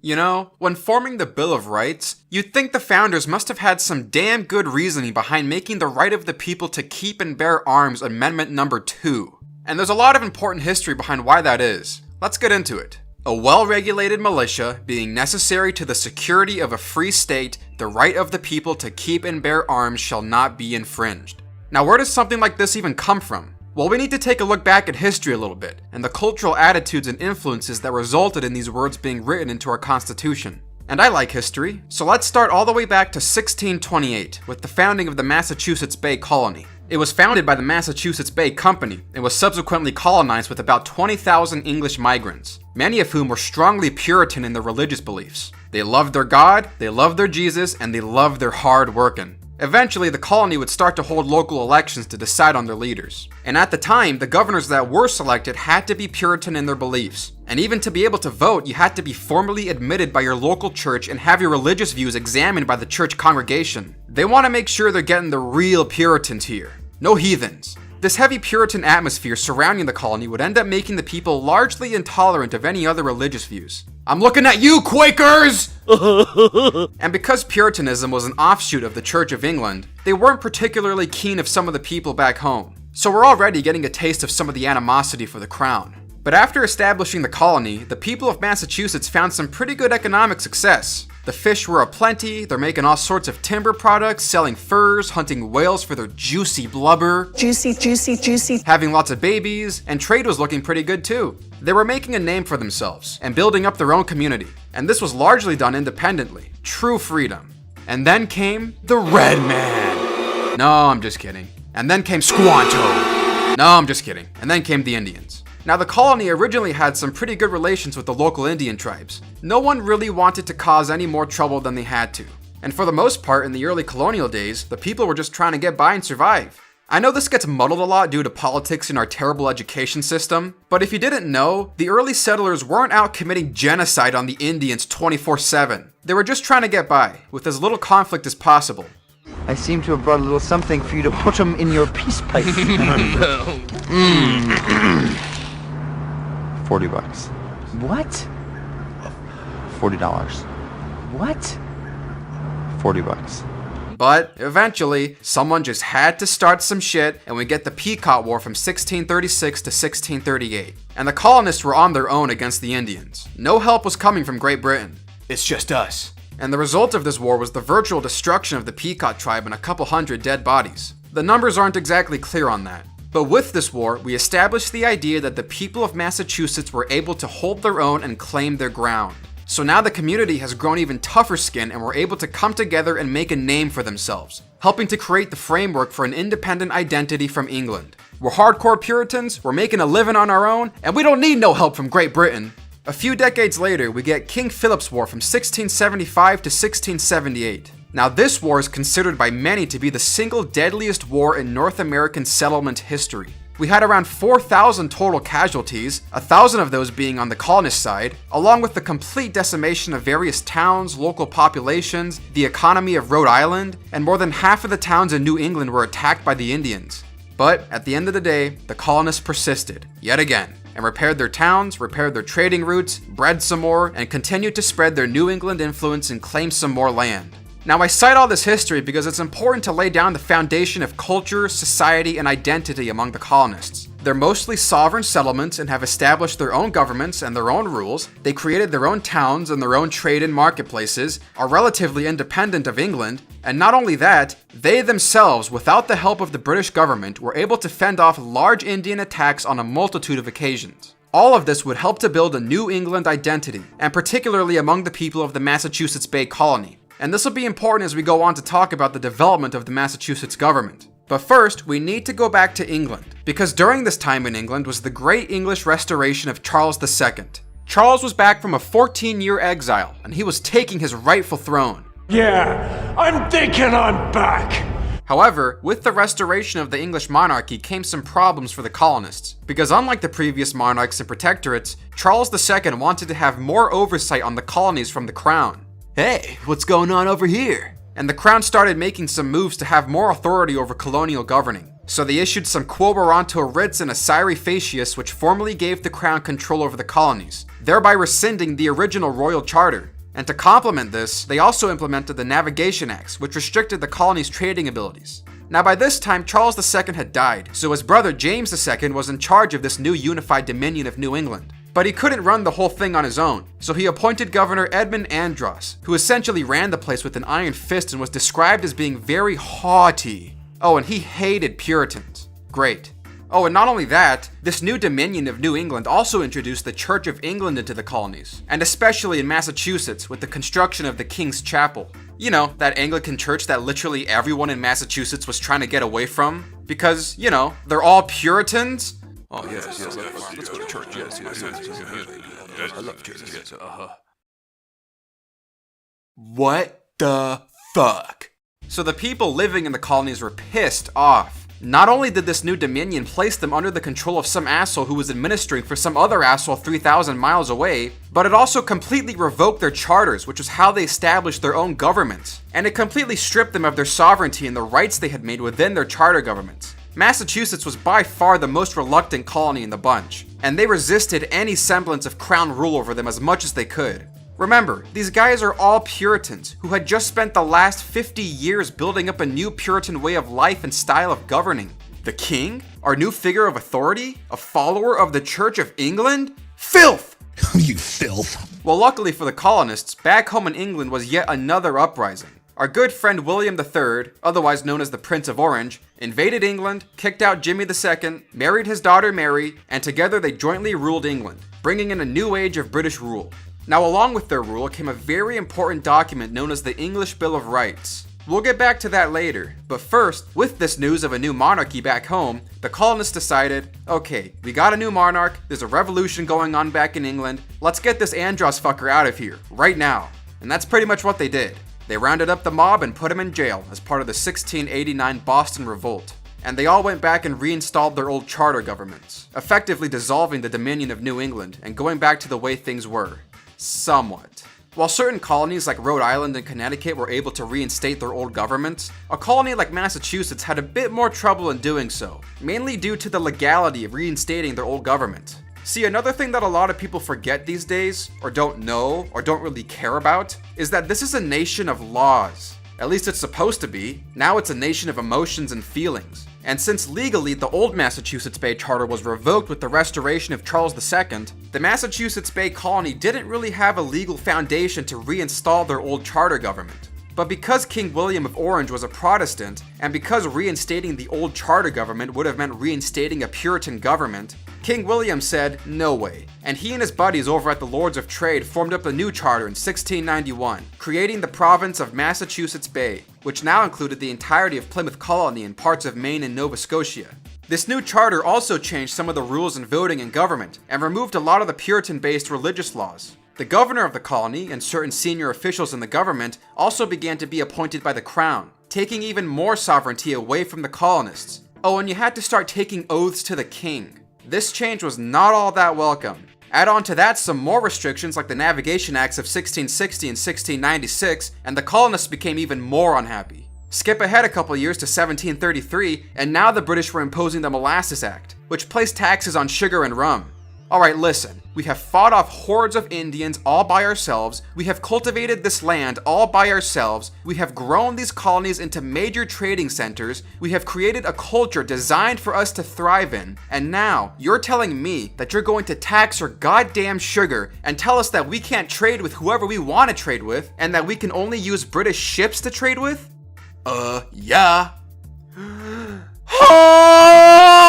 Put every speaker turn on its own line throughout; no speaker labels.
You know, when forming the Bill of Rights, you'd think the founders must have had some damn good reasoning behind making the right of the people to keep and bear arms Amendment number 2. And there's a lot of important history behind why that is. Let's get into it. A well-regulated militia being necessary to the security of a free state, the right of the people to keep and bear arms shall not be infringed. Now, where does something like this even come from? Well, we need to take a look back at history a little bit, and the cultural attitudes and influences that resulted in these words being written into our Constitution. And I like history, so let's start all the way back to 1628, with the founding of the Massachusetts Bay Colony. It was founded by the Massachusetts Bay Company, and was subsequently colonized with about 20,000 English migrants, many of whom were strongly Puritan in their religious beliefs. They loved their God, they loved their Jesus, and they loved their hard working. Eventually, the colony would start to hold local elections to decide on their leaders. And at the time, the governors that were selected had to be Puritan in their beliefs. And even to be able to vote, you had to be formally admitted by your local church and have your religious views examined by the church congregation. They want to make sure they're getting the real Puritans here. No heathens. This heavy Puritan atmosphere surrounding the colony would end up making the people largely intolerant of any other religious views. I'm looking at you, Quakers! And because Puritanism was an offshoot of the Church of England, they weren't particularly keen of some of the people back home. So we're already getting a taste of some of the animosity for the crown. But after establishing the colony, the people of Massachusetts found some pretty good economic success. The fish were aplenty, they're making all sorts of timber products, selling furs, hunting whales for their juicy blubber. Juicy, juicy, juicy. Having lots of babies, and trade was looking pretty good too. They were making a name for themselves, and building up their own community. And this was largely done independently. True freedom. And then came the Red Man. No, I'm just kidding. And then came Squanto. No, I'm just kidding. And then came the Indians. Now, the colony originally had some pretty good relations with the local Indian tribes. No one really wanted to cause any more trouble than they had to. And for the most part, in the early colonial days, the people were just trying to get by and survive. I know this gets muddled a lot due to politics in our terrible education system, but if you didn't know, the early settlers weren't out committing genocide on the Indians 24/7. They were just trying to get by, with as little conflict as possible.
I seem to have brought a little something for you to put 'em in your peace pipe. $40.
What?
$40.
What?
$40.
But eventually, someone just had to start some shit, and we get the Pequot War from 1636 to 1638. And the colonists were on their own against the Indians. No help was coming from Great Britain. It's just us. And the result of this war was the virtual destruction of the Pequot tribe and a couple hundred dead bodies. The numbers aren't exactly clear on that. But with this war, we established the idea that the people of Massachusetts were able to hold their own and claim their ground. So now the community has grown even tougher skin and were able to come together and make a name for themselves, helping to create the framework for an independent identity from England. We're hardcore Puritans, we're making a living on our own, and we don't need no help from Great Britain. A few decades later, we get King Philip's War from 1675 to 1678. Now, this war is considered by many to be the single deadliest war in North American settlement history. We had around 4,000 total casualties, 1,000 of those being on the colonist side, along with the complete decimation of various towns, local populations, the economy of Rhode Island, and more than half of the towns in New England were attacked by the Indians. But at the end of the day, the colonists persisted, yet again, and repaired their towns, repaired their trading routes, bred some more, and continued to spread their New England influence and claim some more land. Now, I cite all this history because it's important to lay down the foundation of culture, society, and identity among the colonists. They're mostly sovereign settlements and have established their own governments and their own rules. They created their own towns and their own trade and marketplaces, are relatively independent of England, and not only that, they themselves, without the help of the British government, were able to fend off large Indian attacks on a multitude of occasions. All of this would help to build a New England identity, and particularly among the people of the Massachusetts Bay Colony. And this will be important as we go on to talk about the development of the Massachusetts government. But first, we need to go back to England, because during this time in England was the Great English Restoration of Charles II. Charles was back from a 14-year exile, and he was taking his rightful throne.
Yeah, I'm thinking I'm back.
However, with the restoration of the English monarchy came some problems for the colonists, because unlike the previous monarchs and protectorates, Charles II wanted to have more oversight on the colonies from the crown. Hey, what's going on over here? And the crown started making some moves to have more authority over colonial governing. So they issued some quo warranto writs and a scire facias which formally gave the crown control over the colonies, thereby rescinding the original royal charter. And to complement this, they also implemented the Navigation Acts, which restricted the colony's trading abilities. Now by this time, Charles II had died, so his brother James II was in charge of this new unified dominion of New England. But he couldn't run the whole thing on his own, so he appointed Governor Edmund Andros, who essentially ran the place with an iron fist and was described as being very haughty. Oh, and he hated Puritans. Great. Oh, and not only that, this new dominion of New England also introduced the Church of England into the colonies, and especially in Massachusetts with the construction of the King's Chapel. You know, that Anglican church that literally everyone in Massachusetts was trying to get away from, because, you know, they're all Puritans. Oh, yes, let's go to church, yes, I love church, yes, What the fuck? So the people living in the colonies were pissed off. Not only did this new dominion place them under the control of some asshole who was administering for some other asshole 3,000 miles away, but it also completely revoked their charters, which was how they established their own government. And it completely stripped them of their sovereignty and the rights they had made within their charter government. Massachusetts was by far the most reluctant colony in the bunch, and they resisted any semblance of crown rule over them as much as they could. Remember, these guys are all Puritans who had just spent the last 50 years building up a new Puritan way of life and style of governing. The king? Our new figure of authority? A follower of the Church of England? Filth!
You filth.
Well, luckily for the colonists, back home in England was yet another uprising. Our good friend William III, otherwise known as the Prince of Orange, invaded England, kicked out Jimmy II, married his daughter Mary, and together they jointly ruled England, bringing in a new age of British rule. Now, along with their rule came a very important document known as the English Bill of Rights. We'll get back to that later, but first, with this news of a new monarchy back home, the colonists decided, okay, we got a new monarch, there's a revolution going on back in England, let's get this Andros fucker out of here, right now. And that's pretty much what they did. They rounded up the mob and put him in jail as part of the 1689 Boston Revolt. And they all went back and reinstalled their old charter governments, effectively dissolving the Dominion of New England and going back to the way things were. Somewhat. While certain colonies like Rhode Island and Connecticut were able to reinstate their old governments, a colony like Massachusetts had a bit more trouble in doing so, mainly due to the legality of reinstating their old government. See, another thing that a lot of people forget these days, or don't know, or don't really care about, is that this is a nation of laws. At least it's supposed to be. Now it's a nation of emotions and feelings. And since legally the old Massachusetts Bay Charter was revoked with the restoration of Charles II, the Massachusetts Bay Colony didn't really have a legal foundation to reinstall their old charter government. But because King William of Orange was a Protestant, and because reinstating the old charter government would have meant reinstating a Puritan government, King William said, no way, and he and his buddies over at the Lords of Trade formed up a new charter in 1691, creating the province of Massachusetts Bay, which now included the entirety of Plymouth Colony and parts of Maine and Nova Scotia. This new charter also changed some of the rules in voting and government, and removed a lot of the Puritan-based religious laws. The governor of the colony and certain senior officials in the government also began to be appointed by the crown, taking even more sovereignty away from the colonists. Oh, and you had to start taking oaths to the king. This change was not all that welcome. Add on to that some more restrictions like the Navigation Acts of 1660 and 1696, and the colonists became even more unhappy. Skip ahead a couple years to 1733, and now the British were imposing the Molasses Act, which placed taxes on sugar and rum. Alright, listen, we have fought off hordes of Indians all by ourselves, we have cultivated this land all by ourselves, we have grown these colonies into major trading centers, we have created a culture designed for us to thrive in, and now you're telling me that you're going to tax our goddamn sugar and tell us that we can't trade with whoever we want to trade with, and that we can only use British ships to trade with? Yeah.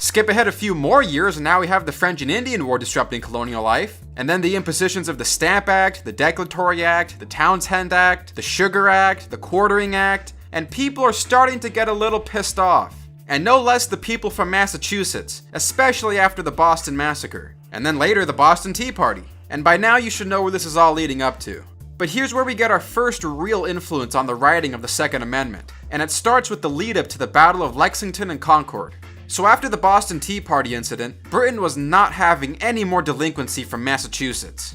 Skip ahead a few more years and now we have the French and Indian War disrupting colonial life, and then the impositions of the Stamp Act, the Declaratory Act, the Townshend Act, the Sugar Act, the Quartering Act, and people are starting to get a little pissed off. And no less the people from Massachusetts, especially after the Boston Massacre, and then later the Boston Tea Party. And by now you should know where this is all leading up to. But here's where we get our first real influence on the writing of the Second Amendment, and it starts with the lead up to the Battle of Lexington and Concord. So after the Boston Tea Party incident, Britain was not having any more delinquency from Massachusetts.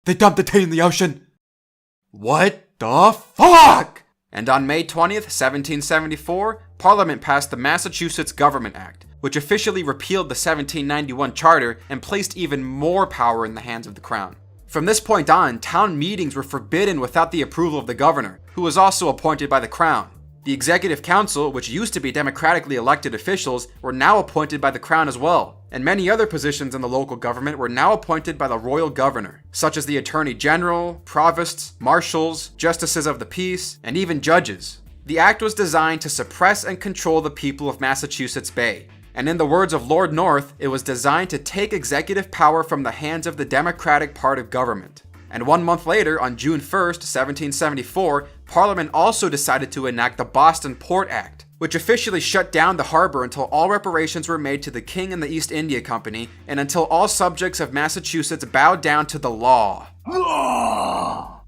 They dumped the tea in the ocean! What the fuck?! And on May 20th, 1774, Parliament passed the Massachusetts Government Act, which officially repealed the 1791 charter and placed even more power in the hands of the crown. From this point on, town meetings were forbidden without the approval of the governor, who was also appointed by the crown. The executive council, which used to be democratically elected officials, were now appointed by the crown as well, and many other positions in the local government were now appointed by the royal governor, such as the attorney general, provosts, marshals, justices of the peace, and even judges. The act was designed to suppress and control the people of Massachusetts Bay, and in the words of Lord North, it was designed to take executive power from the hands of the democratic part of government. And 1 month later, on June 1st, 1774, Parliament also decided to enact the Boston Port Act, which officially shut down the harbor until all reparations were made to the King and the East India Company, and until all subjects of Massachusetts bowed down to the law.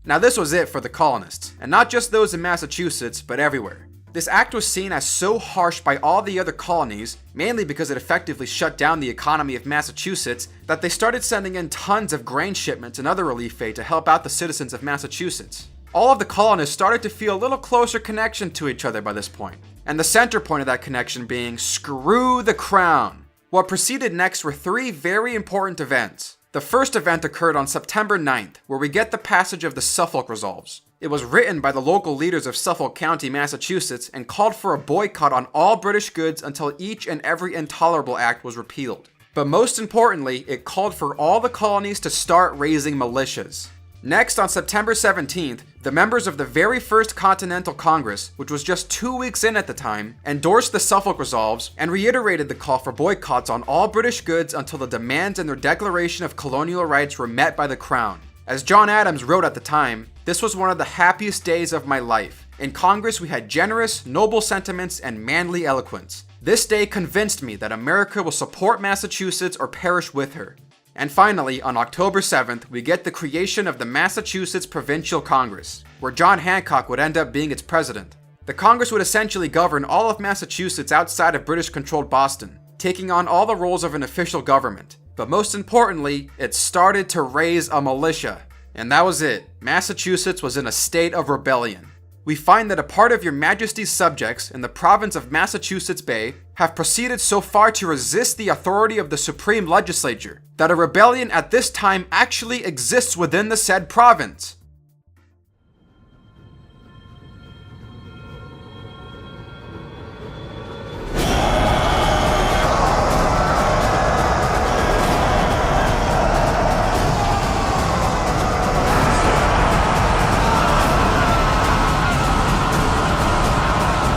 Now this was it for the colonists, and not just those in Massachusetts, but everywhere. This act was seen as so harsh by all the other colonies, mainly because it effectively shut down the economy of Massachusetts, that they started sending in tons of grain shipments and other relief aid to help out the citizens of Massachusetts. All of the colonists started to feel a little closer connection to each other by this point, and the center point of that connection being screw the crown. What proceeded next were 3 very important events. The first event occurred on September 9th, where we get the passage of the Suffolk Resolves. It was written by the local leaders of Suffolk County, Massachusetts, and called for a boycott on all British goods until each and every intolerable act was repealed. But most importantly, it called for all the colonies to start raising militias. Next, on September 17th, the members of the very first Continental Congress, which was just 2 weeks in at the time, endorsed the Suffolk Resolves and reiterated the call for boycotts on all British goods until the demands in their Declaration of Colonial Rights were met by the Crown. As John Adams wrote at the time, "This was one of the happiest days of my life. In Congress we had generous, noble sentiments and manly eloquence. This day convinced me that America will support Massachusetts or perish with her." And finally, on October 7th, we get the creation of the Massachusetts Provincial Congress, where John Hancock would end up being its president. The Congress would essentially govern all of Massachusetts outside of British-controlled Boston, taking on all the roles of an official government. But most importantly, it started to raise a militia. And that was it. Massachusetts was in a state of rebellion. We find that a part of your Majesty's subjects in the province of Massachusetts Bay have proceeded so far to resist the authority of the Supreme Legislature that a rebellion at this time actually exists within the said province.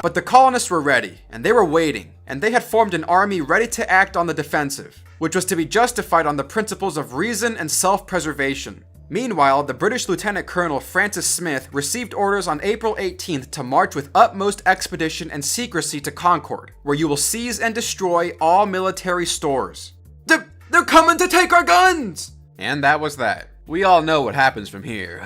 But the colonists were ready, and they were waiting, and they had formed an army ready to act on the defensive, which was to be justified on the principles of reason and self-preservation. Meanwhile, the British Lieutenant Colonel Francis Smith received orders on April 18th to march with utmost expedition and secrecy to Concord, where you will seize and destroy all military stores. They're coming to take our guns! And that was that. We all know what happens from here.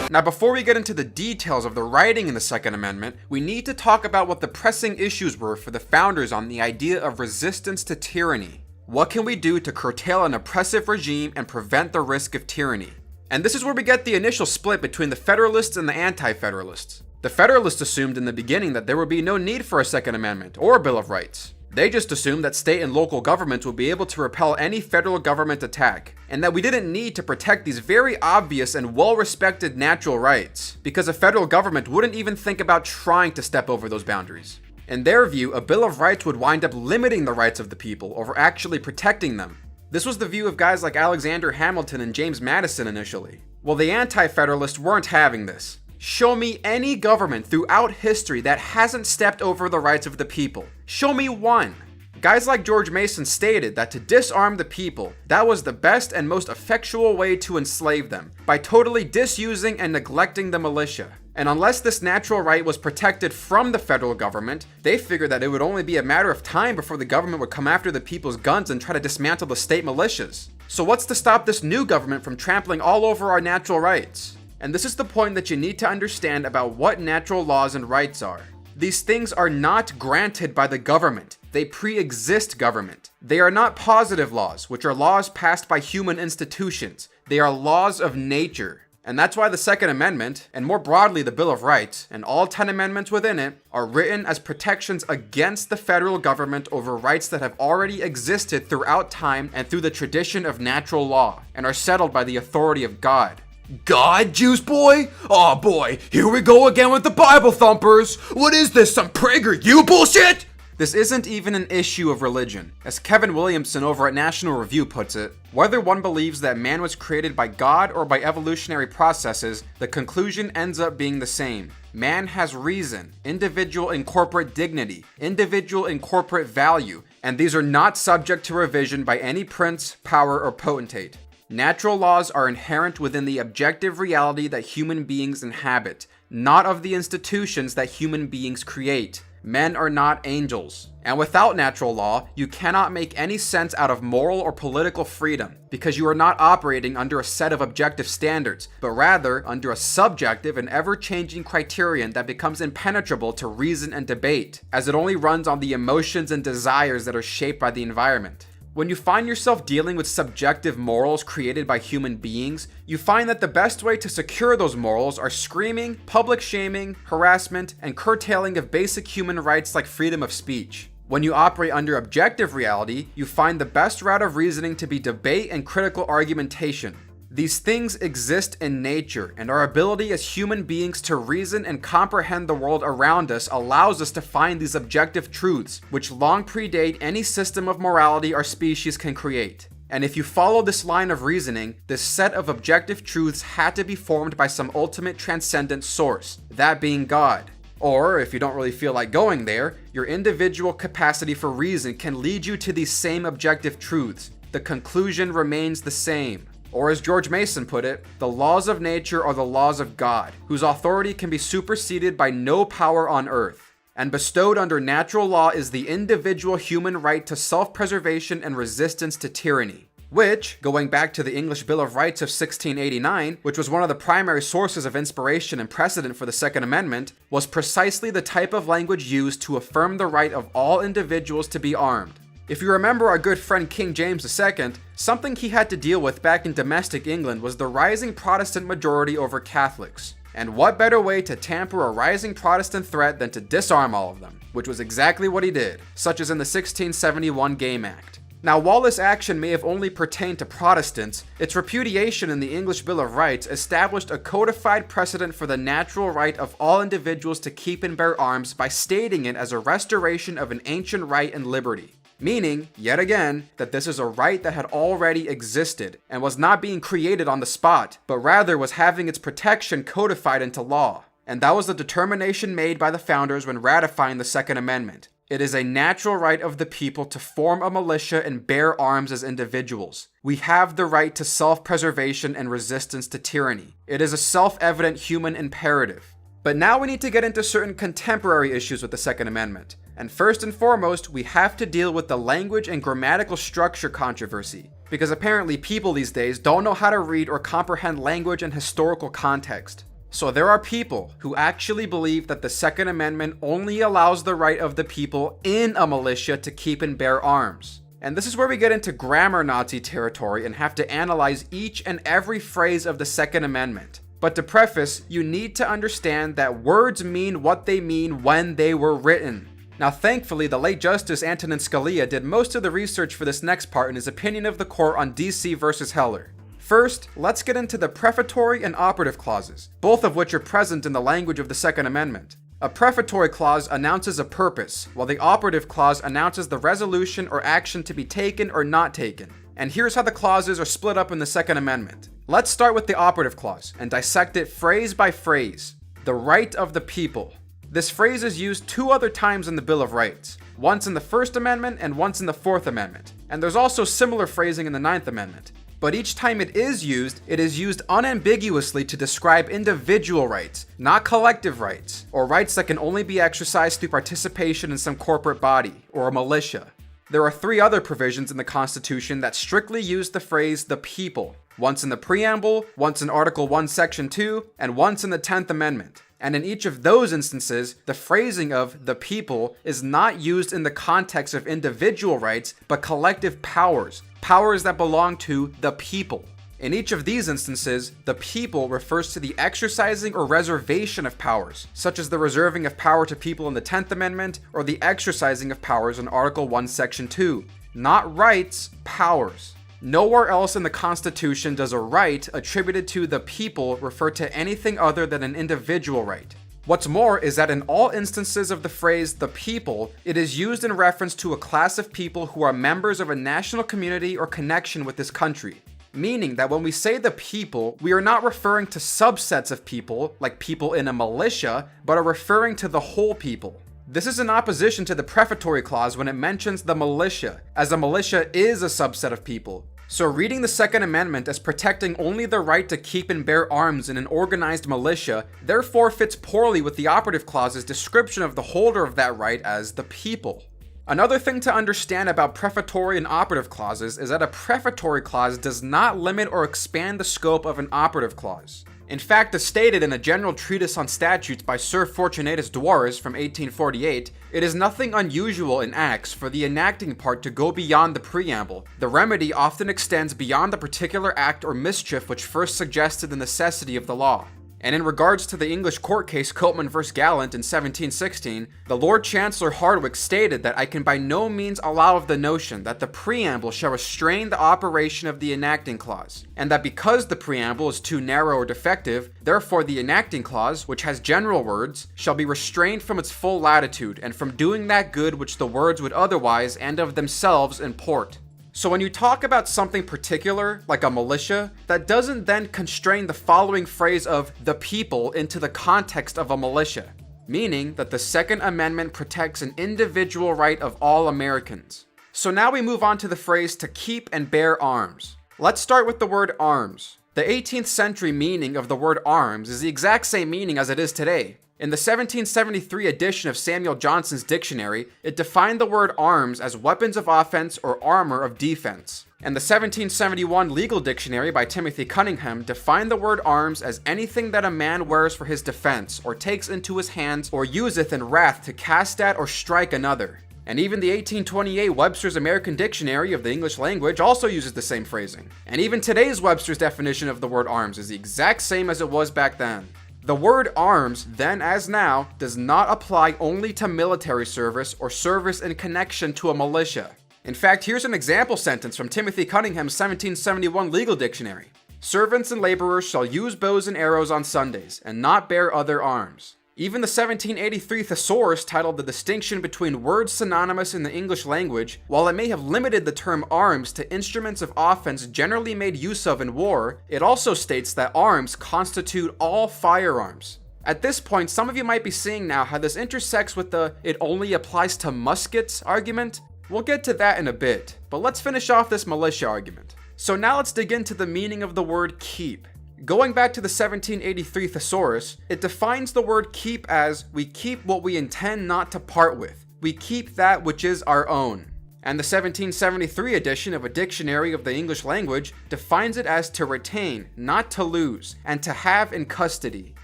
Now, before we get into the details of the writing in the Second Amendment, we need to talk about what the pressing issues were for the founders on the idea of resistance to tyranny. What can we do to curtail an oppressive regime and prevent the risk of tyranny? And this is where we get the initial split between the Federalists and the Anti-Federalists. The Federalists assumed in the beginning that there would be no need for a Second Amendment or a Bill of Rights. They just assumed that state and local governments would be able to repel any federal government attack, and that we didn't need to protect these very obvious and well-respected natural rights, because a federal government wouldn't even think about trying to step over those boundaries. In their view, a Bill of Rights would wind up limiting the rights of the people over actually protecting them. This was the view of guys like Alexander Hamilton and James Madison initially. Well, the Anti-Federalists weren't having this. Show me any government throughout history that hasn't stepped over the rights of the people. Show me one. Guys like George Mason stated that to disarm the people, that was the best and most effectual way to enslave them, by totally disusing and neglecting the militia. And unless this natural right was protected from the federal government, they figured that it would only be a matter of time before the government would come after the people's guns and try to dismantle the state militias. So what's to stop this new government from trampling all over our natural rights? And this is the point that you need to understand about what natural laws and rights are. These things are not granted by the government. They pre-exist government. They are not positive laws, which are laws passed by human institutions. They are laws of nature. And that's why the Second Amendment, and more broadly the Bill of Rights, and all 10 amendments within it, are written as protections against the federal government over rights that have already existed throughout time and through the tradition of natural law, and are settled by the authority of God.
God, Juice Boy? Aw boy, here we go again with the Bible thumpers. What is this, some PragerU bullshit?
This isn't even an issue of religion. As Kevin Williamson over at National Review puts it, whether one believes that man was created by God or by evolutionary processes, the conclusion ends up being the same. Man has reason, individual and corporate dignity, individual and corporate value, and these are not subject to revision by any prince, power, or potentate. Natural laws are inherent within the objective reality that human beings inhabit, not of the institutions that human beings create. Men are not angels. And without natural law, you cannot make any sense out of moral or political freedom, because you are not operating under a set of objective standards, but rather under a subjective and ever-changing criterion that becomes impenetrable to reason and debate, as it only runs on the emotions and desires that are shaped by the environment. When you find yourself dealing with subjective morals created by human beings, you find that the best way to secure those morals are screaming, public shaming, harassment, and curtailing of basic human rights like freedom of speech. When you operate under objective reality, you find the best route of reasoning to be debate and critical argumentation. These things exist in nature, and our ability as human beings to reason and comprehend the world around us allows us to find these objective truths, which long predate any system of morality our species can create. And if you follow this line of reasoning, this set of objective truths had to be formed by some ultimate transcendent source, that being God. Or, if you don't really feel like going there, your individual capacity for reason can lead you to these same objective truths. The conclusion remains the same. Or as George Mason put it, the laws of nature are the laws of God, whose authority can be superseded by no power on earth. And bestowed under natural law is the individual human right to self-preservation and resistance to tyranny. Which, going back to the English Bill of Rights of 1689, which was one of the primary sources of inspiration and precedent for the Second Amendment, was precisely the type of language used to affirm the right of all individuals to be armed. If you remember our good friend King James II, something he had to deal with back in domestic England was the rising Protestant majority over Catholics. And what better way to tamper a rising Protestant threat than to disarm all of them, which was exactly what he did, such as in the 1671 Game Act. Now, while this action may have only pertained to Protestants, its repudiation in the English Bill of Rights established a codified precedent for the natural right of all individuals to keep and bear arms by stating it as a restoration of an ancient right and liberty. Meaning, yet again, that this is a right that had already existed and was not being created on the spot, but rather was having its protection codified into law. And that was the determination made by the founders when ratifying the Second Amendment. It is a natural right of the people to form a militia and bear arms as individuals. We have the right to self-preservation and resistance to tyranny. It is a self-evident human imperative. But now we need to get into certain contemporary issues with the Second Amendment. And first and foremost, we have to deal with the language and grammatical structure controversy, because apparently people these days don't know how to read or comprehend language and historical context. So there are people who actually believe that the Second Amendment only allows the right of the people in a militia to keep and bear arms. And this is where we get into grammar Nazi territory and have to analyze each and every phrase of the Second Amendment. But to preface, you need to understand that words mean what they mean when they were written. Now, thankfully, the late Justice Antonin Scalia did most of the research for this next part in his opinion of the court on DC versus Heller. First, let's get into the prefatory and operative clauses, both of which are present in the language of the Second Amendment. A prefatory clause announces a purpose, while the operative clause announces the resolution or action to be taken or not taken. And here's how the clauses are split up in the Second Amendment. Let's start with the operative clause and dissect it phrase by phrase. The right of the people. This phrase is used 2 other times in the Bill of Rights, once in the First Amendment and once in the Fourth Amendment. And there's also similar phrasing in the Ninth Amendment. But each time it is used unambiguously to describe individual rights, not collective rights, or rights that can only be exercised through participation in some corporate body, or a militia. There are 3 other provisions in the Constitution that strictly use the phrase the people, once in the preamble, once in Article 1, Section 2, and once in the 10th Amendment. And in each of those instances, the phrasing of the people is not used in the context of individual rights, but collective powers, powers that belong to the people. In each of these instances, the people refers to the exercising or reservation of powers, such as the reserving of power to people in the 10th Amendment or the exercising of powers in Article 1, Section 2. Not rights, powers. Nowhere else in the Constitution does a right attributed to the people refer to anything other than an individual right. What's more is that in all instances of the phrase the people, it is used in reference to a class of people who are members of a national community or connection with this country. Meaning that when we say the people, we are not referring to subsets of people, like people in a militia, but are referring to the whole people. This is in opposition to the prefatory clause when it mentions the militia, as a militia is a subset of people. So reading the Second Amendment as protecting only the right to keep and bear arms in an organized militia therefore fits poorly with the operative clause's description of the holder of that right as the people. Another thing to understand about prefatory and operative clauses is that a prefatory clause does not limit or expand the scope of an operative clause. In fact, as stated in a general treatise on statutes by Sir Fortunatus Dwares from 1848, it is nothing unusual in acts for the enacting part to go beyond the preamble. The remedy often extends beyond the particular act or mischief which first suggested the necessity of the law. And in regards to the English court case Copeman v. Gallant in 1716, the Lord Chancellor Hardwicke stated that I can by no means allow of the notion that the preamble shall restrain the operation of the enacting clause, and that because the preamble is too narrow or defective, therefore the enacting clause, which has general words, shall be restrained from its full latitude and from doing that good which the words would otherwise and of themselves import. So when you talk about something particular, like a militia, that doesn't then constrain the following phrase of the people into the context of a militia, meaning that the Second Amendment protects an individual right of all Americans. So now we move on to the phrase to keep and bear arms. Let's start with the word arms. The 18th century meaning of the word arms is the exact same meaning as it is today. In the 1773 edition of Samuel Johnson's dictionary, it defined the word arms as weapons of offense or armor of defense. And the 1771 legal dictionary by Timothy Cunningham defined the word arms as anything that a man wears for his defense, or takes into his hands, or useth in wrath to cast at or strike another. And even the 1828 Webster's American Dictionary of the English Language also uses the same phrasing. And even today's Webster's definition of the word arms is the exact same as it was back then. The word arms, then as now, does not apply only to military service or service in connection to a militia. In fact, here's an example sentence from Timothy Cunningham's 1771 legal dictionary. Servants and laborers shall use bows and arrows on Sundays, and not bear other arms. Even the 1783 thesaurus titled The Distinction Between Words Synonymous in the English Language, while it may have limited the term arms to instruments of offense generally made use of in war, it also states that arms constitute all firearms. At this point, some of you might be seeing now how this intersects with the "it only applies to muskets" argument. We'll get to that in a bit, but let's finish off this militia argument. So now let's dig into the meaning of the word keep. Going back to the 1783 thesaurus, it defines the word keep as we keep what we intend not to part with. We keep that which is our own. And the 1773 edition of a dictionary of the English language defines it as to retain, not to lose, and to have in custody.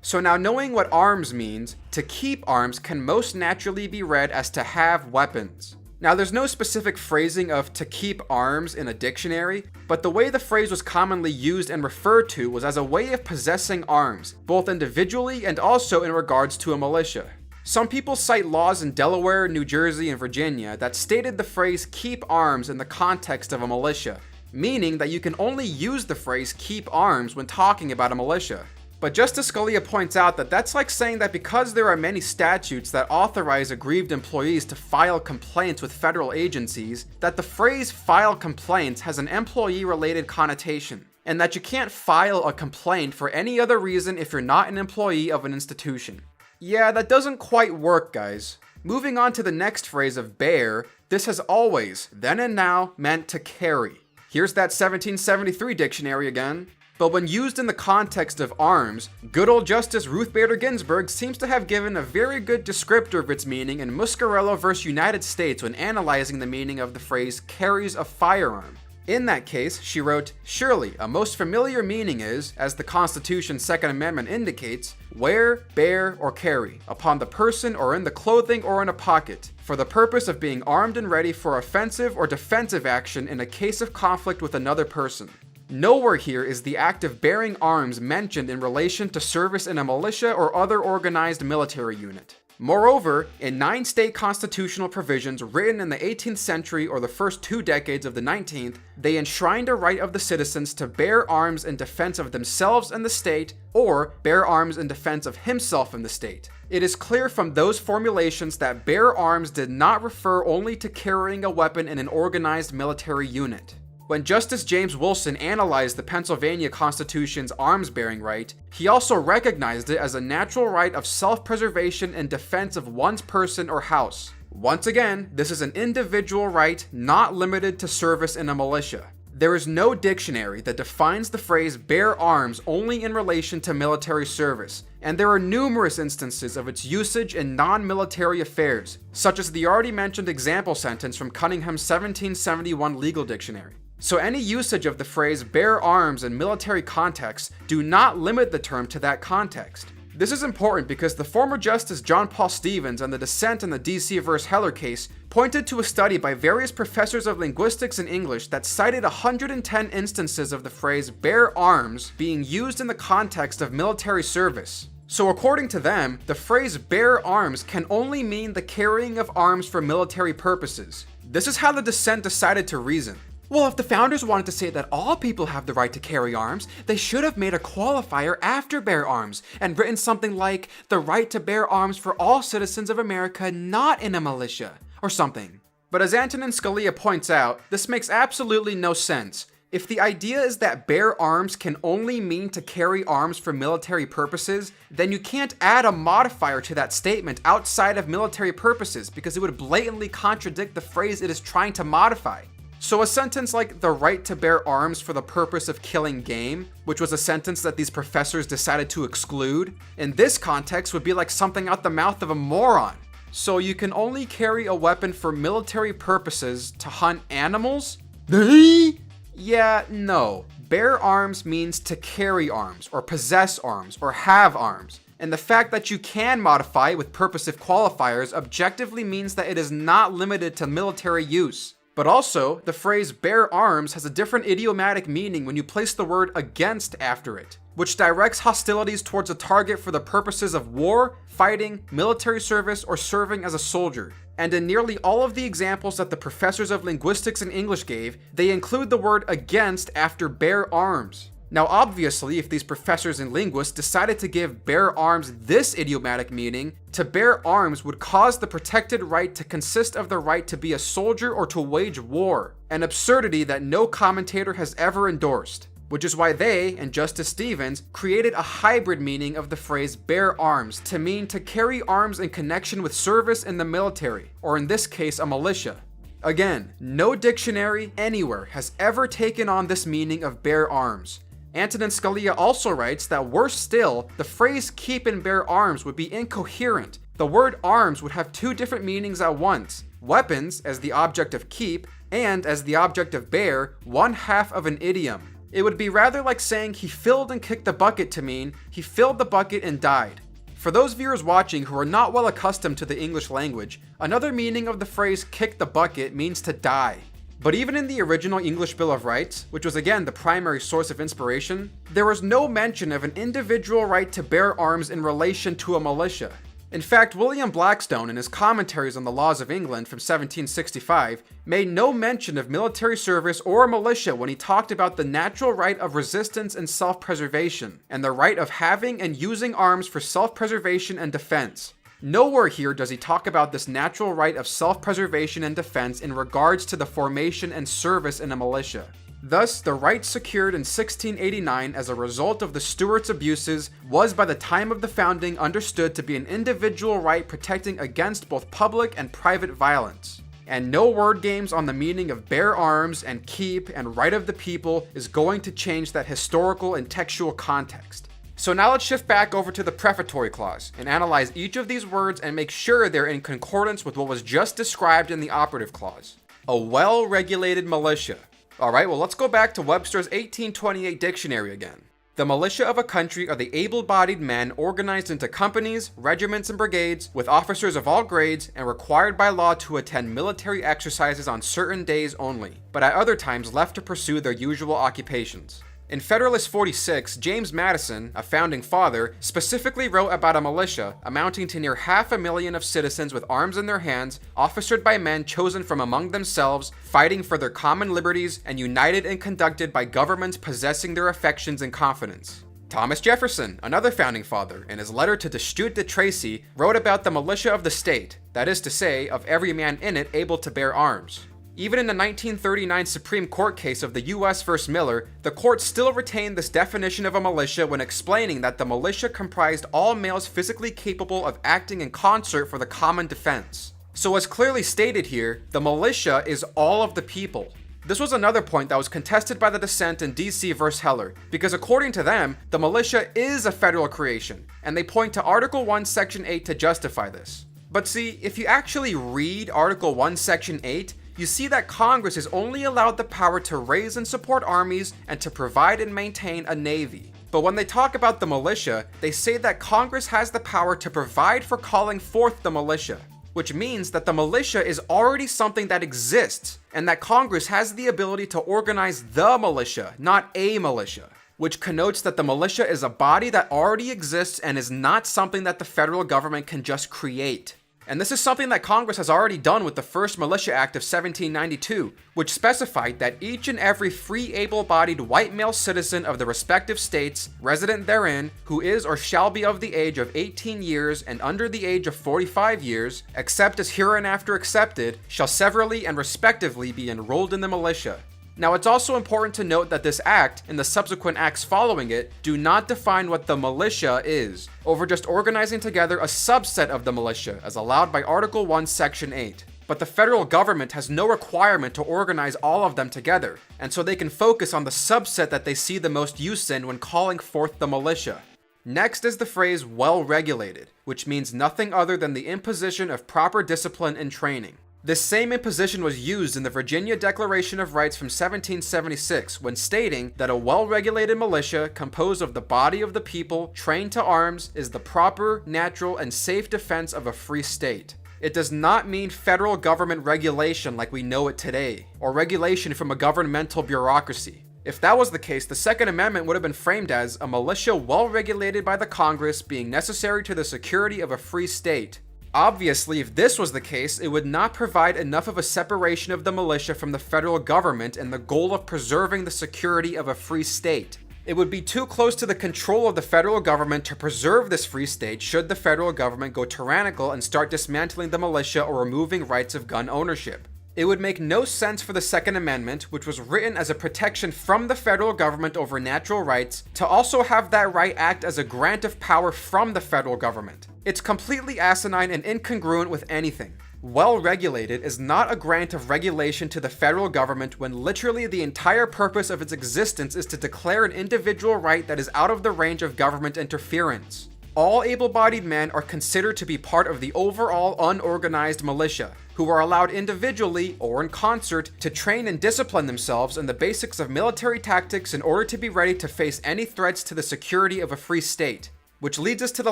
So now knowing what arms means, to keep arms can most naturally be read as to have weapons. Now, there's no specific phrasing of to keep arms in a dictionary, but the way the phrase was commonly used and referred to was as a way of possessing arms, both individually and also in regards to a militia. Some people cite laws in Delaware, New Jersey, and Virginia that stated the phrase keep arms in the context of a militia, meaning that you can only use the phrase keep arms when talking about a militia. But Justice Scalia points out that that's like saying that because there are many statutes that authorize aggrieved employees to file complaints with federal agencies, that the phrase file complaints has an employee-related connotation, and that you can't file a complaint for any other reason if you're not an employee of an institution. Yeah, that doesn't quite work, guys. Moving on to the next phrase of bear, this has always, then and now, meant to carry. Here's that 1773 dictionary again. But when used in the context of arms, good old Justice Ruth Bader Ginsburg seems to have given a very good descriptor of its meaning in Muscarello v. United States when analyzing the meaning of the phrase carries a firearm. In that case, she wrote, "Surely, a most familiar meaning is, as the Constitution's Second Amendment indicates, wear, bear, or carry, upon the person or in the clothing or in a pocket, for the purpose of being armed and ready for offensive or defensive action in a case of conflict with another person." Nowhere here is the act of bearing arms mentioned in relation to service in a militia or other organized military unit. Moreover, in 9 state constitutional provisions written in the 18th century or the first 2 decades of the 19th, they enshrined a right of the citizens to bear arms in defense of themselves and the state, or bear arms in defense of himself and the state. It is clear from those formulations that bear arms did not refer only to carrying a weapon in an organized military unit. When Justice James Wilson analyzed the Pennsylvania Constitution's arms-bearing right, he also recognized it as a natural right of self-preservation and defense of one's person or house. Once again, this is an individual right not limited to service in a militia. There is no dictionary that defines the phrase bear arms only in relation to military service, and there are numerous instances of its usage in non-military affairs, such as the already mentioned example sentence from Cunningham's 1771 legal dictionary. So any usage of the phrase bear arms in military contexts do not limit the term to that context. This is important because the former Justice John Paul Stevens and the dissent in the DC v. Heller case pointed to a study by various professors of linguistics and English that cited 110 instances of the phrase bear arms being used in the context of military service. So according to them, the phrase bear arms can only mean the carrying of arms for military purposes. This is how the dissent decided to reason. Well, if the founders wanted to say that all people have the right to carry arms, they should have made a qualifier after bear arms and written something like the right to bear arms for all citizens of America not in a militia, or something. But as Antonin Scalia points out, this makes absolutely no sense. If the idea is that bear arms can only mean to carry arms for military purposes, then you can't add a modifier to that statement outside of military purposes because it would blatantly contradict the phrase it is trying to modify. So a sentence like the right to bear arms for the purpose of killing game, which was a sentence that these professors decided to exclude, in this context would be like something out the mouth of a moron. So you can only carry a weapon for military purposes to hunt animals? Yeah, no. Bear arms means to carry arms, or possess arms, or have arms. And the fact that you can modify it with purposive qualifiers objectively means that it is not limited to military use. But also, the phrase bear arms has a different idiomatic meaning when you place the word against after it, which directs hostilities towards a target for the purposes of war, fighting, military service, or serving as a soldier. And in nearly all of the examples that the professors of linguistics and English gave, they include the word against after bear arms. Now obviously, if these professors and linguists decided to give bear arms this idiomatic meaning, to bear arms would cause the protected right to consist of the right to be a soldier or to wage war, an absurdity that no commentator has ever endorsed. Which is why they, and Justice Stevens, created a hybrid meaning of the phrase bear arms to mean to carry arms in connection with service in the military, or in this case a militia. Again, no dictionary anywhere has ever taken on this meaning of bear arms. Antonin Scalia also writes that worse still, the phrase keep and bear arms would be incoherent. The word arms would have 2 different meanings at once. Weapons as the object of keep, and as the object of bear, one half of an idiom. It would be rather like saying he filled and kicked the bucket to mean he filled the bucket and died. For those viewers watching who are not well accustomed to the English language, another meaning of the phrase kick the bucket means to die. But even in the original English Bill of Rights, which was again the primary source of inspiration, there was no mention of an individual right to bear arms in relation to a militia. In fact, William Blackstone, in his commentaries on the laws of England from 1765, made no mention of military service or a militia when he talked about the natural right of resistance and self-preservation, and the right of having and using arms for self-preservation and defense. Nowhere here does he talk about this natural right of self-preservation and defense in regards to the formation and service in a militia. Thus, the right secured in 1689 as a result of the Stuarts' abuses was by the time of the founding understood to be an individual right protecting against both public and private violence. And no word games on the meaning of bear arms and keep and right of the people is going to change that historical and textual context. So now let's shift back over to the prefatory clause and analyze each of these words and make sure they're in concordance with what was just described in the operative clause. A well-regulated militia. Alright, well let's go back to Webster's 1828 dictionary again. The The militia of a country are the able-bodied men organized into companies, regiments, and brigades with officers of all grades and required by law to attend military exercises on certain days only, but at other times left to pursue their usual occupations. In Federalist 46, James Madison, a founding father, specifically wrote about a militia amounting to near 500,000 of citizens with arms in their hands, officered by men chosen from among themselves, fighting for their common liberties, and united and conducted by governments possessing their affections and confidence. Thomas Jefferson, another founding father, in his letter to Deschutes de Tracy, wrote about the militia of the state, that is to say, of every man in it able to bear arms. Even in the 1939 Supreme Court case of the U.S. v. Miller, the court still retained this definition of a militia when explaining that the militia comprised all males physically capable of acting in concert for the common defense. So as clearly stated here, the militia is all of the people. This was another point that was contested by the dissent in D.C. v. Heller, because according to them, the militia is a federal creation, and they point to Article 1, Section 8 to justify this. But see, if you actually read Article 1, Section 8, you see that Congress is only allowed the power to raise and support armies and to provide and maintain a navy. But when they talk about the militia, they say that Congress has the power to provide for calling forth the militia, which means that the militia is already something that exists, and that Congress has the ability to organize the militia, not a militia, which connotes that the militia is a body that already exists and is not something that the federal government can just create. And this is something that Congress has already done with the first Militia Act of 1792, which specified that each and every free able-bodied white male citizen of the respective states, resident therein, who is or shall be of the age of 18 years and under the age of 45 years, except as hereinafter accepted, shall severally and respectively be enrolled in the militia. Now, it's also important to note that this act, and the subsequent acts following it, do not define what the militia is, over just organizing together a subset of the militia, as allowed by Article 1, Section 8. But the federal government has no requirement to organize all of them together, and so they can focus on the subset that they see the most use in when calling forth the militia. Next is the phrase well-regulated, which means nothing other than the imposition of proper discipline and training. This same imposition was used in the Virginia Declaration of Rights from 1776 when stating that a well-regulated militia composed of the body of the people trained to arms is the proper, natural, and safe defense of a free state. It does not mean federal government regulation like we know it today, or regulation from a governmental bureaucracy. If that was the case, the Second Amendment would have been framed as a militia well-regulated by the Congress being necessary to the security of a free state. Obviously, if this was the case, it would not provide enough of a separation of the militia from the federal government and the goal of preserving the security of a free state. It would be too close to the control of the federal government to preserve this free state should the federal government go tyrannical and start dismantling the militia or removing rights of gun ownership. It would make no sense for the Second Amendment, which was written as a protection from the federal government over natural rights, to also have that right act as a grant of power from the federal government. It's completely asinine and incongruent with anything. Well-regulated is not a grant of regulation to the federal government when literally the entire purpose of its existence is to declare an individual right that is out of the range of government interference. All able-bodied men are considered to be part of the overall unorganized militia, who are allowed individually or in concert to train and discipline themselves in the basics of military tactics in order to be ready to face any threats to the security of a free state. Which leads us to the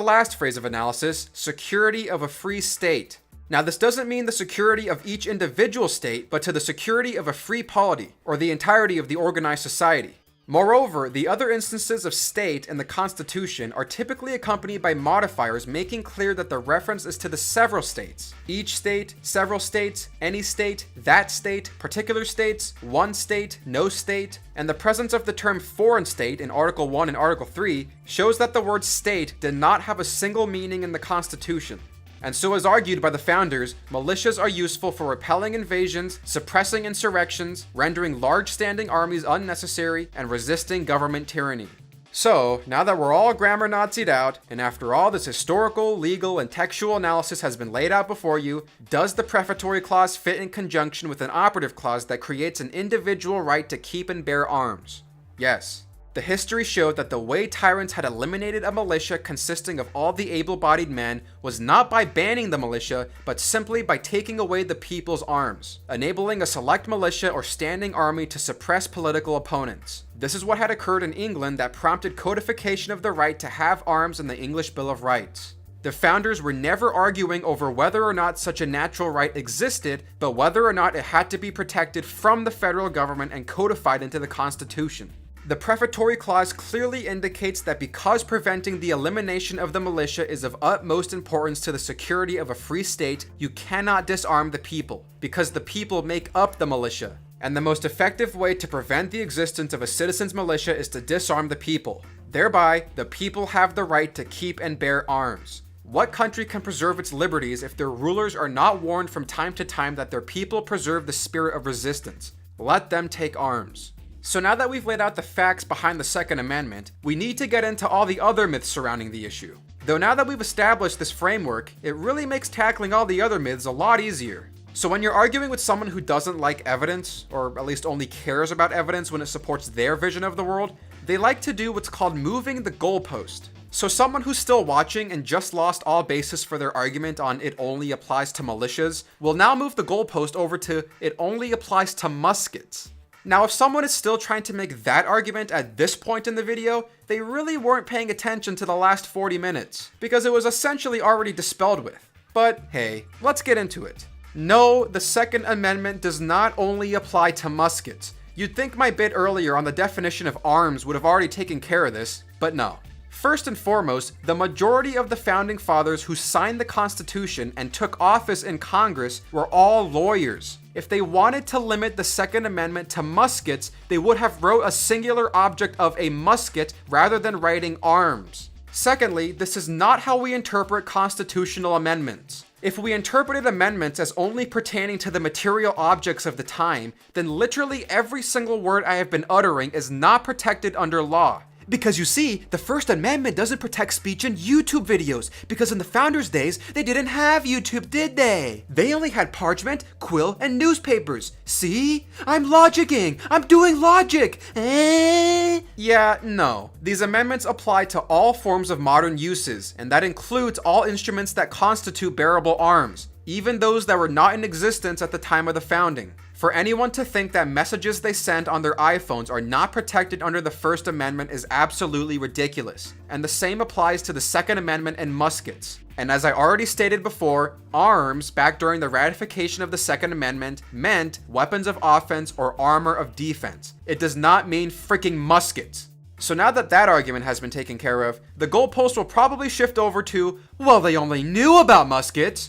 last phrase of analysis, security of a free state. Now, this doesn't mean the security of each individual state, but to the security of a free polity, or the entirety of the organized society. Moreover, the other instances of state in the Constitution are typically accompanied by modifiers making clear that the reference is to the several states. Each state, several states, any state, that state, particular states, one state, no state, and the presence of the term foreign state in Article 1 and Article 3 shows that the word state did not have a single meaning in the Constitution. And so, as argued by the founders, militias are useful for repelling invasions, suppressing insurrections, rendering large standing armies unnecessary, and resisting government tyranny. So, now that we're all grammar Nazi'd out, and after all this historical, legal, and textual analysis has been laid out before you, does the prefatory clause fit in conjunction with an operative clause that creates an individual right to keep and bear arms? Yes. The history showed that the way tyrants had eliminated a militia consisting of all the able-bodied men was not by banning the militia, but simply by taking away the people's arms, enabling a select militia or standing army to suppress political opponents. This is what had occurred in England that prompted codification of the right to have arms in the English Bill of Rights. The founders were never arguing over whether or not such a natural right existed, but whether or not it had to be protected from the federal government and codified into the Constitution. The prefatory clause clearly indicates that because preventing the elimination of the militia is of utmost importance to the security of a free state, you cannot disarm the people, because the people make up the militia. And the most effective way to prevent the existence of a citizen's militia is to disarm the people. Thereby, the people have the right to keep and bear arms. What country can preserve its liberties if their rulers are not warned from time to time that their people preserve the spirit of resistance? Let them take arms. So now that we've laid out the facts behind the Second Amendment, we need to get into all the other myths surrounding the issue. Though now that we've established this framework, it really makes tackling all the other myths a lot easier. So when you're arguing with someone who doesn't like evidence, or at least only cares about evidence when it supports their vision of the world, they like to do what's called moving the goalpost. So someone who's still watching and just lost all basis for their argument on it only applies to militias will now move the goalpost over to it only applies to muskets. Now, if someone is still trying to make that argument at this point in the video, they really weren't paying attention to the last 40 minutes, because it was essentially already dispelled with. But hey, let's get into it. No, the Second Amendment does not only apply to muskets. You'd think my bit earlier on the definition of arms would have already taken care of this, but no. First and foremost, the majority of the founding fathers who signed the Constitution and took office in Congress were all lawyers. If they wanted to limit the Second Amendment to muskets, they would have wrote a singular object of a musket rather than writing arms. Secondly, this is not how we interpret constitutional amendments. If we interpreted amendments as only pertaining to the material objects of the time, then literally every single word I have been uttering is not protected under law. Because you see, the First Amendment doesn't protect speech in YouTube videos, because in the founders' days, they didn't have YouTube, did they? They only had parchment, quill, and newspapers. See? I'm logicking! I'm doing logic! Yeah, no. These amendments apply to all forms of modern uses, and that includes all instruments that constitute bearable arms, even those that were not in existence at the time of the founding. For anyone to think that messages they send on their iPhones are not protected under the First Amendment is absolutely ridiculous. And the same applies to the Second Amendment and muskets. And as I already stated before, arms back during the ratification of the Second Amendment meant weapons of offense or armor of defense. It does not mean freaking muskets. So now that that argument has been taken care of, the goalpost will probably shift over to, well, they only knew about muskets.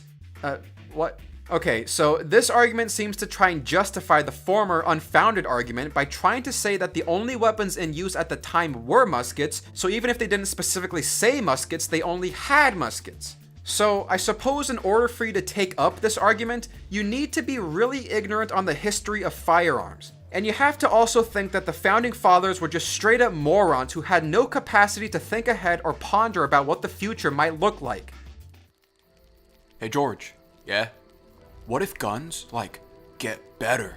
What? Okay, so this argument seems to try and justify the former unfounded argument by trying to say that the only weapons in use at the time were muskets, so even if they didn't specifically say muskets, they only had muskets. So I suppose in order for you to take up this argument, you need to be really ignorant on the history of firearms. And you have to also think that the founding fathers were just straight up morons who had no capacity to think ahead or ponder about what the future might look like.
Hey George. Yeah? What if guns, get better?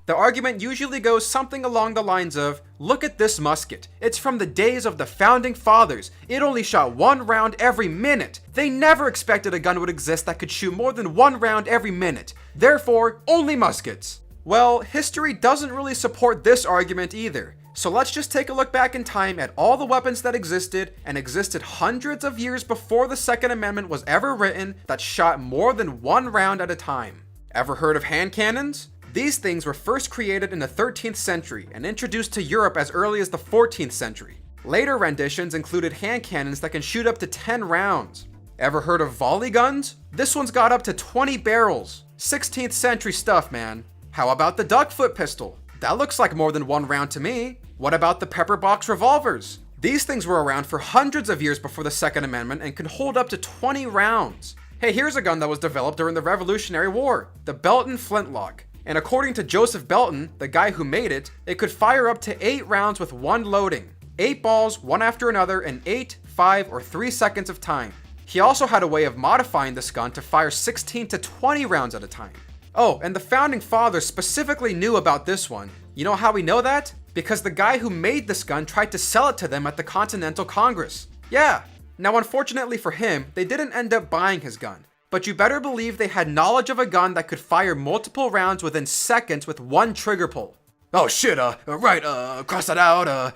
The argument usually goes something along the lines of, look at this musket. It's from the days of the founding fathers. It only shot 1 round every minute. They never expected a gun would exist that could shoot more than 1 round every minute. Therefore, only muskets. Well, history doesn't really support this argument either. So let's just take a look back in time at all the weapons that existed and existed hundreds of years before the Second Amendment was ever written that shot more than 1 round at a time. Ever heard of hand cannons? These things were first created in the 13th century and introduced to Europe as early as the 14th century. Later renditions included hand cannons that can shoot up to 10 rounds. Ever heard of volley guns? This one's got up to 20 barrels. 16th century stuff, man. How about the duckfoot pistol? That looks like more than 1 round to me. What about the pepper box revolvers? These things were around for hundreds of years before the Second Amendment and can hold up to 20 rounds. Hey, here's a gun that was developed during the Revolutionary War, the Belton flintlock. And according to Joseph Belton, the guy who made it, it could fire up to 8 rounds with 1 loading. 8 balls, one after another, in 8, 5, or 3 seconds of time. He also had a way of modifying this gun to fire 16 to 20 rounds at a time. Oh, and the founding fathers specifically knew about this one. You know how we know that? Because the guy who made this gun tried to sell it to them at the Continental Congress. Yeah. Now, unfortunately for him, they didn't end up buying his gun. But you better believe they had knowledge of a gun that could fire multiple rounds within seconds with one trigger pull.
Oh shit, cross that out,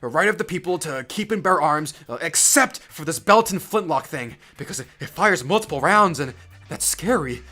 right of the people to keep and bear arms, except for this belt and flintlock thing, because it fires multiple rounds and that's scary.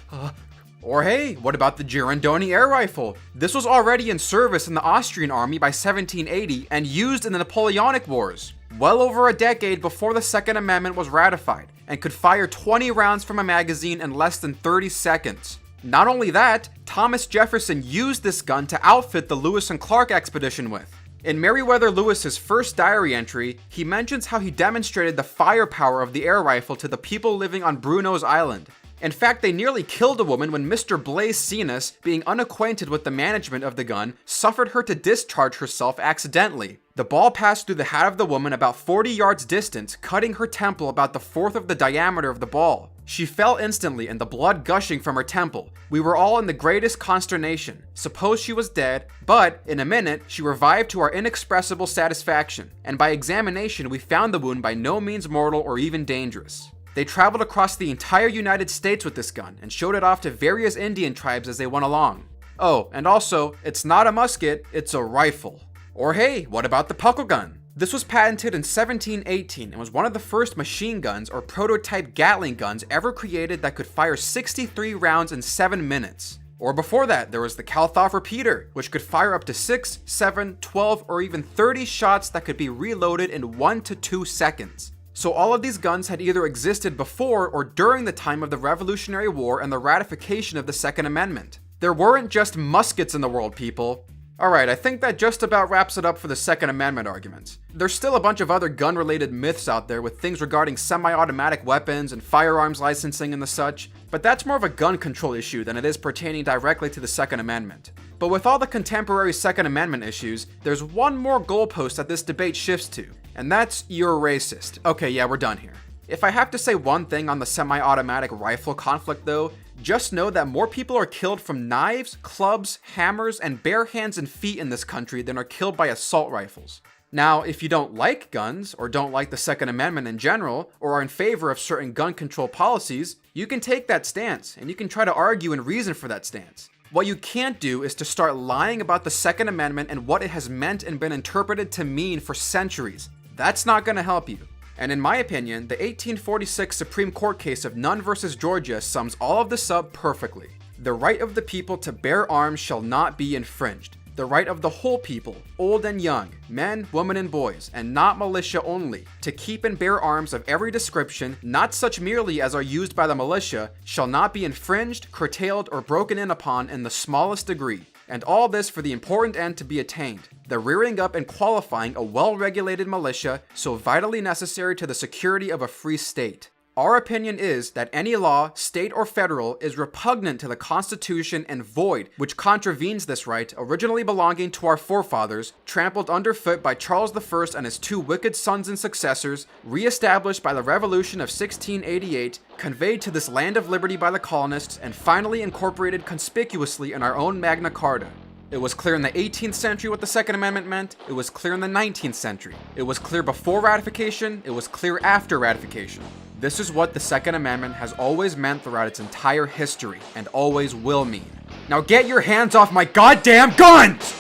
Or hey, what about the Girondoni air rifle? This was already in service in the Austrian army by 1780 and used in the Napoleonic Wars, well over a decade before the Second Amendment was ratified, and could fire 20 rounds from a magazine in less than 30 seconds. Not only that, Thomas Jefferson used this gun to outfit the Lewis and Clark expedition with. In Meriwether Lewis's first diary entry, he mentions how he demonstrated the firepower of the air rifle to the people living on Bruno's Island. In fact, they nearly killed a woman when Mr. Blaise Cenas, being unacquainted with the management of the gun, suffered her to discharge herself accidentally. The ball passed through the hat of the woman about 40 yards distant, cutting her temple about the fourth of the diameter of the ball. She fell instantly and the blood gushing from her temple. We were all in the greatest consternation. Suppose she was dead, but in a minute she revived to our inexpressible satisfaction, and by examination we found the wound by no means mortal or even dangerous. They traveled across the entire United States with this gun and showed it off to various Indian tribes as they went along. Oh, and also, it's not a musket, it's a rifle. Or hey, what about the puckle gun? This was patented in 1718 and was one of the first machine guns or prototype Gatling guns ever created that could fire 63 rounds in 7 minutes. Or before that, there was the Kauthoff repeater, which could fire up to 6, 7, 12, or even 30 shots that could be reloaded in 1 to 2 seconds. So all of these guns had either existed before or during the time of the Revolutionary War and the ratification of the Second Amendment. There weren't just muskets in the world, people. Alright, I think that just about wraps it up for the Second Amendment arguments. There's still a bunch of other gun-related myths out there with things regarding semi-automatic weapons and firearms licensing and the such, but that's more of a gun control issue than it is pertaining directly to the Second Amendment. But with all the contemporary Second Amendment issues, there's one more goalpost that this debate shifts to, and that's you're racist. Okay, yeah, we're done here. If I have to say one thing on the semi-automatic rifle conflict though, just know that more people are killed from knives, clubs, hammers, and bare hands and feet in this country than are killed by assault rifles. Now, if you don't like guns, or don't like the Second Amendment in general, or are in favor of certain gun control policies, you can take that stance, and you can try to argue and reason for that stance. What you can't do is to start lying about the Second Amendment and what it has meant and been interpreted to mean for centuries. That's not going to help you. And in my opinion, the 1846 Supreme Court case of Nunn versus Georgia sums all of this up perfectly. The right of the people to bear arms shall not be infringed. The right of the whole people, old and young, men, women, and boys, and not militia only, to keep and bear arms of every description, not such merely as are used by the militia, shall not be infringed, curtailed, or broken in upon in the smallest degree. And all this for the important end to be attained, the rearing up and qualifying a well-regulated militia so vitally necessary to the security of a free state. Our opinion is that any law, state or federal, is repugnant to the Constitution and void, which contravenes this right originally belonging to our forefathers, trampled underfoot by Charles I and his 2 wicked sons and successors, re-established by the Revolution of 1688, conveyed to this land of liberty by the colonists, and finally incorporated conspicuously in our own Magna Carta. It was clear in the 18th century what the Second Amendment meant, it was clear in the 19th century. It was clear before ratification, it was clear after ratification. This is what the Second Amendment has always meant throughout its entire history, and always will mean. Now get your hands off my goddamn guns!